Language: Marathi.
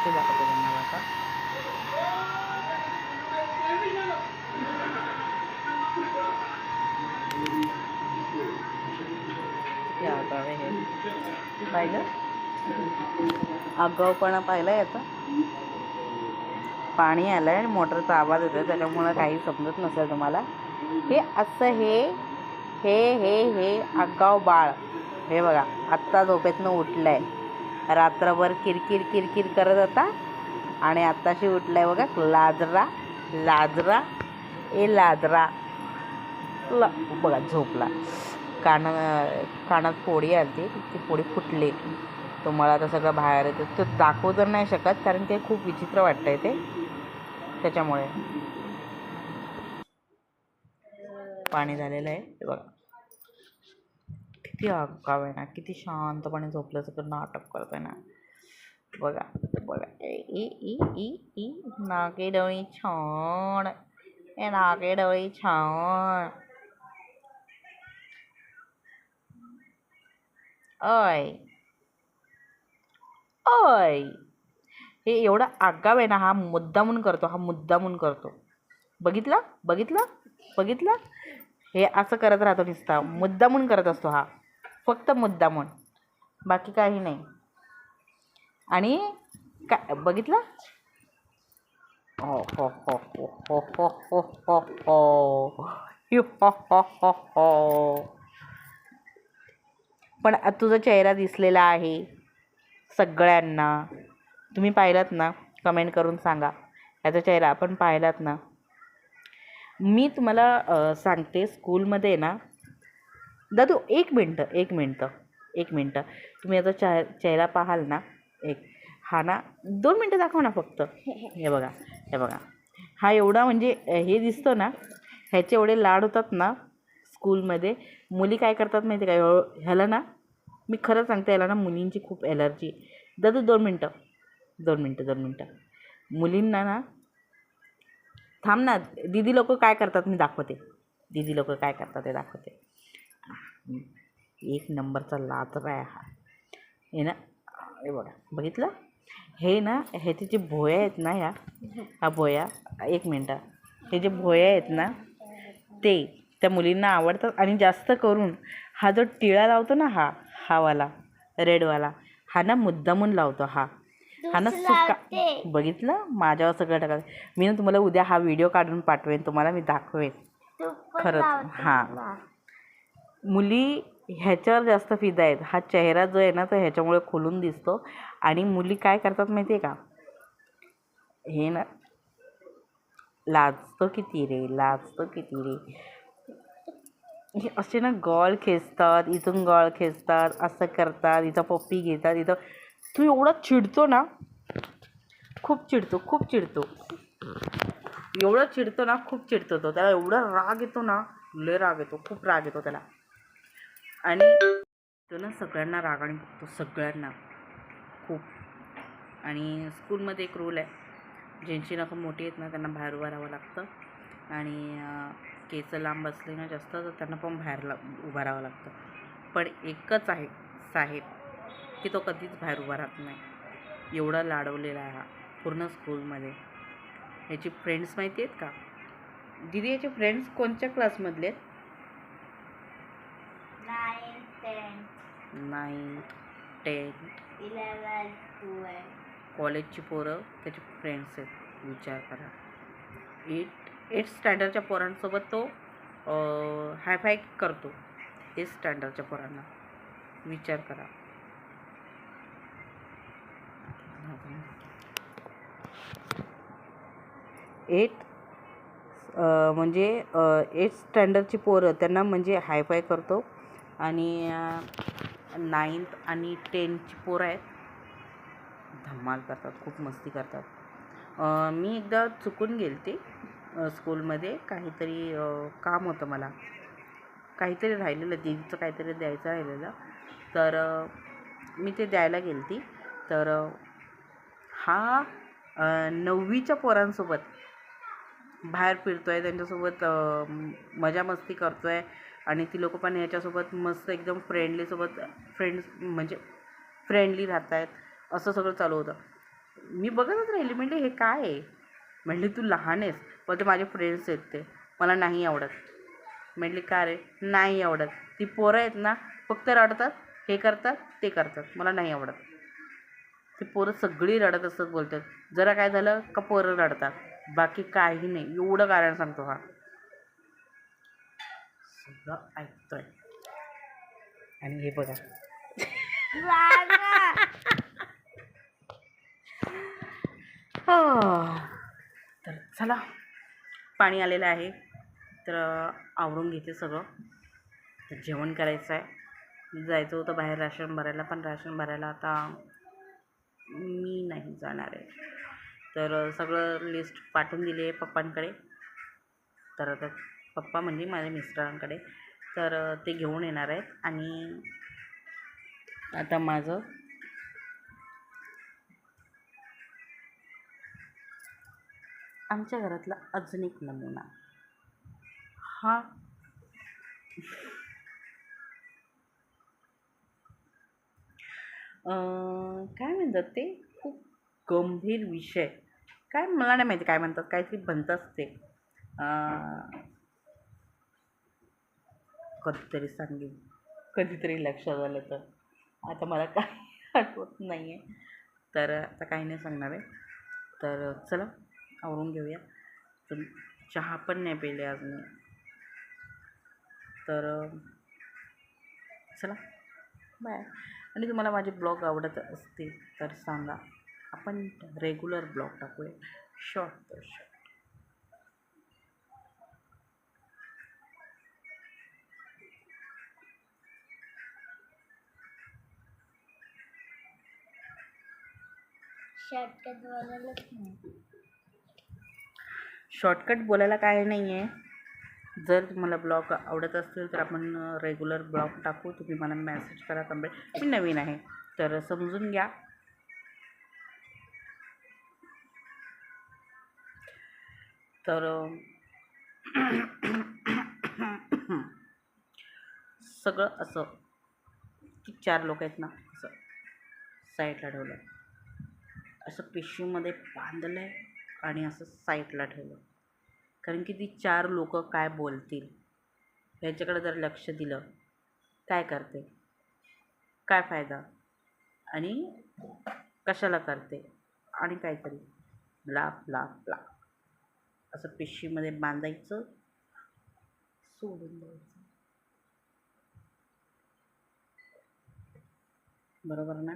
ते दाखवते तुम्हाला आता. किती आगाव आहे हे, पाहिलं आगाऊपणा पाहिला याचा. पाणी आलं आहे आणि मोटरचा आवाज येतो त्याच्यामुळं काही समजत नसेल तुम्हाला. हे असं हे आगाव बाळ. हे बघा आत्ता झोपेतनं उठलं आहे, रात्रभर किरकिर किरकिर करत होता आणि आत्ताशी उठलाय बघा. लाजरा लाजरा लाजरा बघा झोपला. कानात फोडी आली, ती फोडी फुटली. तुम्हाला आता सगळं बाहेर येतं, तो दाखवू तर नाही शकत कारण ते खूप विचित्र वाटतंय ते, त्याच्यामुळे. पाणी झालेलं आहे ते बघा. किती आगाव आहे ना, किती शांतपणे झोपलं, सगळं नाटक करतोय ना. बघा बघा ई ई ई ई नाके डोळी छान, ए नाके डोळी छान. ओय ओय, हे एवढा आगाव आहे ना, हा मुद्दामून करतो. बघितलं बघितलं बघितलं, हे असं करत राहतो नुसता, मुद्दामून करत असतो हा, फक्त मुद्दामून, बाकी काही नाही. आणि काय बघितलं, हो हो हो हो हो हो हो हो हो हो हो हो हो. पण तुझा चेहरा दिसलेला आहे सगळ्यांना, तुम्ही पाहिलात ना, कमेंट करून सांगा. याचा चेहरा आपण पाहिलात ना. मी तुम्हाला सांगते, स्कूलमध्ये ना दादू एक मिनटं तुम्ही याचा चेहरा पाहाल ना, हा ना 2 मिनटं दाखवा ना फक्त. हे बघा हा एवढा म्हणजे हे दिसतो ना, ह्याचे एवढे लाड होतात ना स्कूलमध्ये. मुली काय करतात माहिती का, ह्याला ना, मी खरं सांगते, याला ना मुलींची खूप एलर्जी. दादू 2 मिनटं मुलींना ना, थांब ना, दीदी लोक काय करतात मी दाखवते, ते दाखवते. एक नंबरचा लाजरा आहे हा. हे ना, हे बघा बघितलं, हे ना, ह्याचे जे भोया आहेत ना, ह्या भोया, एक मिनटं, हे जे भोया आहेत ना, ते त्या मुलींना आवडतात. आणि जास्त करून हा जो टिळा लावतो ना, हा वाला रेडवाला, हा ना मुद्दामून लावतो. हा ना सुका, बघितलं, माझ्यावर सगळं टाका. मी ना तुम्हाला उद्या हा व्हिडिओ काढून पाठवेन, तुम्हाला मी दाखवेन खरंच. हां, मुली ह्याच्यावर जास्त फिदा आहेत. हा चेहरा जो आहे ना, तो ह्याच्यामुळे खुलून दिसतो. आणि मुली काय करतात माहिती आहे का, हे ना, लाजतो किती रे, हे असे ना गॉल खेचतात, इथून गॉल खेचतात, असं करतात, इथं पप्पी घेतात, इथं. तू एवढा चिडतो ना, खूप चिडतो, एवढं चिडतो ना, खूप चिडतो तो. त्याला एवढा राग येतो ना, लय राग येतो, खूप राग येतो त्याला. आणि तो ना सगळ्यांना रागाने बघतो, सगळ्यांना खूप. आणि स्कूलमध्ये एक रूल आहे, ज्यांची नखं मोठी आहेत ना, त्यांना बाहेर उभं राहावं लागतं. आणि केस लांब असले ना जास्त, तर त्यांना पण बाहेर उभं राहावं लागतं. पण एकच आहे साहेब, की तो कधीच बाहेर उभा राहत नाही. एवढा लाडवलेला आहे हा पूर्ण स्कूलमध्ये. ह्याची फ्रेंड्स माहिती आहेत का दीदी, याचे फ्रेंड्स कोणत्या क्लासमधले आहेत? 9th 10th 11th 12th. कॉलेजची पोरं त्याचे फ्रेंड्स आहेत, विचार करा. 8th स्टँडर्डच्या पोरांसोबत तो हायफाय करतो. 8th स्टँडर्डच्या पोरांना, विचार करा. म्हणजे 8th स्टँडर्डची पोरं, त्यांना म्हणजे हायफाय करतो. आणि 9th आणि 10th पोरं आहेत, धमाल करतात, खूप मस्ती करतात. मी एकदा चुकून गेलते स्कूलमध्ये, काहीतरी काम होतं मला, काहीतरी राहिलेलं, दीदीचं काहीतरी द्यायचं राहिलेलं, तर मी ते द्यायला गेलती. तर हा 9वीच्या पोरांसोबत बाहेर फिरतोय, त्यांच्यासोबत मजा मस्ती करतोय. आणि ती लोक पण ह्याच्यासोबत मस्त एकदम फ्रेंडली राहत आहेत, असं सगळं चालू होतं. मी बघतच राहिली, म्हणले हे काय आहे. म्हणले तू लहान आहेस, पण ते माझे फ्रेंड्स आहेत, ते मला नाही आवडत. म्हणले का रे, नाही आवडत. ती पोरं आहेत ना, फक्त रडतात, हे करतात ते करतात, मला नाही आवडत. ती पोरं सगळी रडत असतात, बोलतात जरा काय झालं का पोरं रडतात, बाकी काही नाही. एवढं कारण सांगतो हा. सगळं ऐकतोय. आणि हे बघा, तर चला, पाणी आलेलं आहे, तर आवरून घेते सगळं. तर जेवण करायचं आहे. जायचं होतं बाहेर राशन भरायला, पण राशन भरायला आता मी नाही जाणार आहे. तर सगळं लिस्ट पाठवून दिली आहे पप्पांकडे. तर आता पप्पा म्हणजे माझ्या मिस्टरांकडे, तर ते घेऊन येणार आहेत. आणि आता माझं आमच्या घरातला अजून एक नमुना हा. काय म्हणतात ते, खूप गंभीर विषय, काय मला नाही माहिती काय म्हणतात, काहीतरी बनतात ते. कधीतरी सांगेन, कधीतरी लक्षात आलं तर. आता मला काही आठवत नाही आहे, तर आता काही नाही सांगणार आहे. तर चला आवरून घेऊया. तर चहा पण नाही पिले आज मी. तर चला बाय. आणि तुम्हाला माझे ब्लॉग आवडत असतील तर सांगा, आपण रेग्युलर ब्लॉग टाकूया, शॉर्ट तर शॉर्ट. शॉर्टकट बोलायला काय नाही आहे. जर तुम्हाला ब्लॉग आवडत असतील तर आपण रेग्युलर ब्लॉग टाकू. तुम्ही मला मेसेज करा, कमेंट. मी नवीन आहे तर समजून घ्या. तर सगळं असं की 4 लोक आहेत ना, असं साईडला ठेवलं, असं पिशवीमध्ये बांधलं आहे आणि असं साईडला ठेवलं. कारण की ती 4 लोक काय बोलतील ह्याच्याकडे जर लक्ष दिलं, काय करते, काय फायदा, आणि कशाला करते, आणि काहीतरी ब्ला ब्ला ब्ला, असं पिशवीमध्ये बांधायचं, सोडून द्यायचं. बरोबर ना.